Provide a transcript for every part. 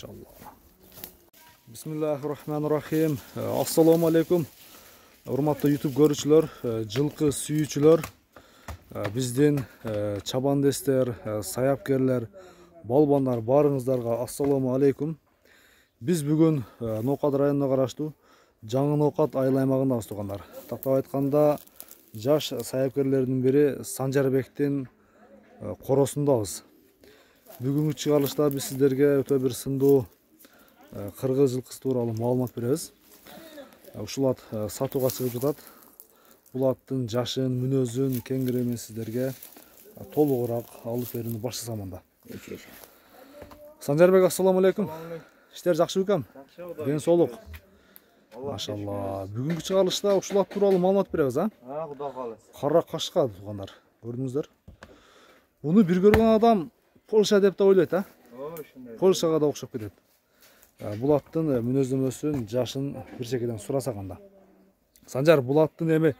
Maşallah. Bismillahirrahmanirrahim. Assalamu alaikum. Урматтуу YouTube көрүүчүлөр, жылкы сүйүүчүлөр, биздин чабандестер, саяпкерлер, балбандар барыңыздарга ассаламу алейкум. Биз бүгүн Ноокат районуна караштуу Жаңы Ноокат айыл аймагындабыз туугандар. Тактап айтканда, жаш саяпкерлердин бири Санжарбектин коросундабыз. Бүгүнкү чыгарылышта биз сиздерге өтө бир сындуу кыргыз жылкысы тууралуу маалымат беребиз. Ушул ат сатууга чыгып жатат. Бул аттын жашын, мүнөзүн кеңири мен сиздерге толугураак алып берүүнү баштасам анда. Санжарбек, ассаламу алейкум. Иштер жакшы бекем? Ден соолук. Машалла. Бүгүнкү чыгарылышта ушул ат тууралуу маалымат беребиз, а? Кудай кааласа. Кара кашка туугандар. Көрдүңүздөр. Буну бир көргөн адам Польша деп да ойлойт, а? Ошондой. Польшага да окшоп кетет. Бул аттын мүнөздөмөсүн, жашын бир чекеден сурасак анда. Санжар, бул аттын эми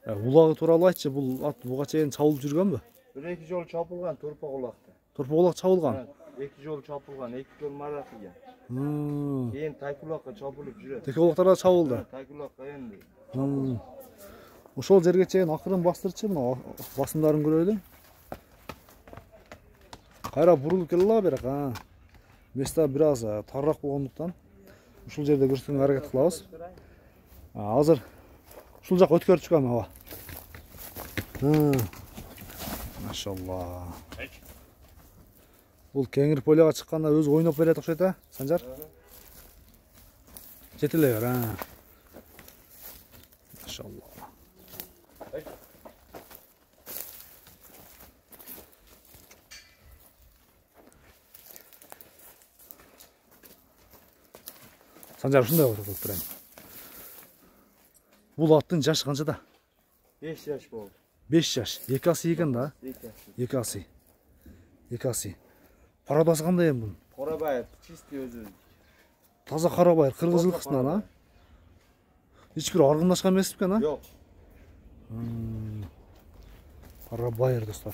улагы тууралуу айтчы. Бул ат буга чейин чабылып жүргөнбү? Бир-эки жолу чапылган Турпа кулакта. Турпа кулак чабылган. Эки жолу чапылган, эки жолу марак ийген. Кийин Тайкулакка чапылып жүрөт. Теке кулактарга чабылды. Тайкулакка энди. Ошол жерге чейин акырын бастырчы, мына басымдарын көрөлү. Кайра бурулуп келе берек, а. Места бир аз тарыраак болгондуктан ушул жерде көрсөтүүгө аракет кылабыз. Азыр ушул жака өткөрүп чыгам аба. Машалла. Бул кеңир полега чыкканда өзү ойноп берет окшойт, а, Санжар? Жетиле бер, а. Машалла. Санжар, ушундай кылып турайын. Бул аттын жашы канчада? 5 жаш болду. 5 жаш. 2 асы экен да? 2 асы. 2 асы. Парадасы кандай эми бунун? Карабайыр, чистый өзү. Таза карабайыр, кыргыз жылкысынан, а? Эч бир аргындашкан эмес экен, а? Жок. Карабайыр достор.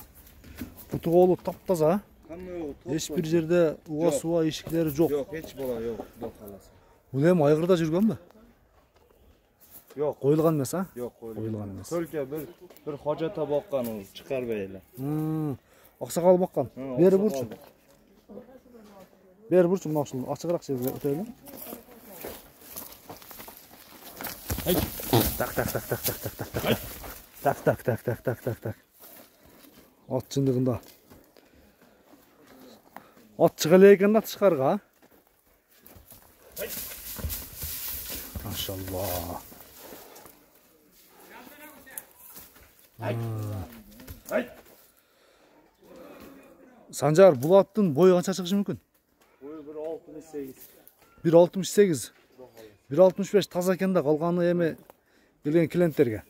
Буту колу таптаза, а? Кандай Эч бир жерде уга-суга ишиктери жок. Жок, эч бола жок, Кудай кааласа. Бул эми айгырда жүргөнбү? Жок. Коюлган эмес, а? Жок, Коюлган эмес. Төлкө бир хожата баккан ул, чыгарбай эле. Аксакал баккан. Бери бурчу. Бери бурчу, мына ушул ачыгыраак жерге өтөлү. Так. Так. Ат чындыгында. Ат чыга эле экен да тышкарга. Машалла. Санжар, бул аттын бою канча чыгышы мүмкүн? Бою 1.68. 1.68. 1.65 таза экен да, калганы эми келген клиенттерге.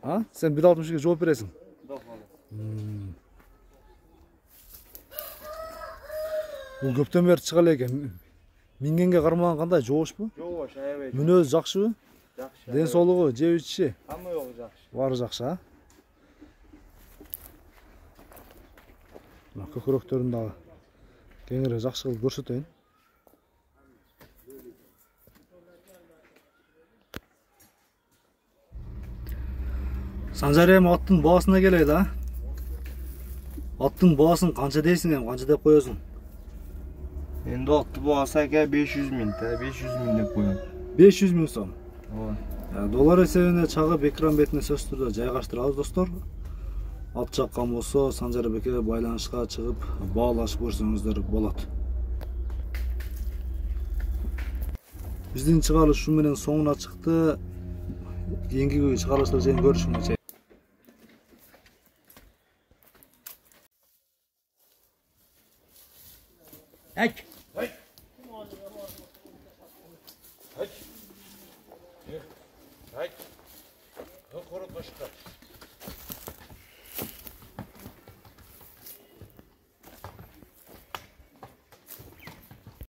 А? Сен 1.62 жооп бересиң. Бул көптөн бери чыга эле экен. Мингенге кармаган кандай, жоошпу? Жоош, аябай. Мүнөз жакшыбы? Жакшы. Ден соолугу, жеп ичиши? Хамма жогу жакшы. Баары жакшы, а? Мына көкөрөктөрүн дагы кеңири жакшы кылып көрсөтөйүн. Санжар, эми аттын баасына келели, а? Аттын баасын канча дейсиң эми, канча деп коесуң? Энди атты баасы ака 500 миң, 500 миң деп коем. 500 миң сом. Ооба. Доллар эсебине чагып экран бетине сөзсүз түрдө жайгаштырабыз достор. Ат жаккан болсо Санжарбекке байланышка чыгып баалашып көрсөңүздөр болот. Биздин чыгарылыш ушу менен соңуна чыкты. Кийинки чыгарылыштар жайын көрүшүңүздөр. Ак.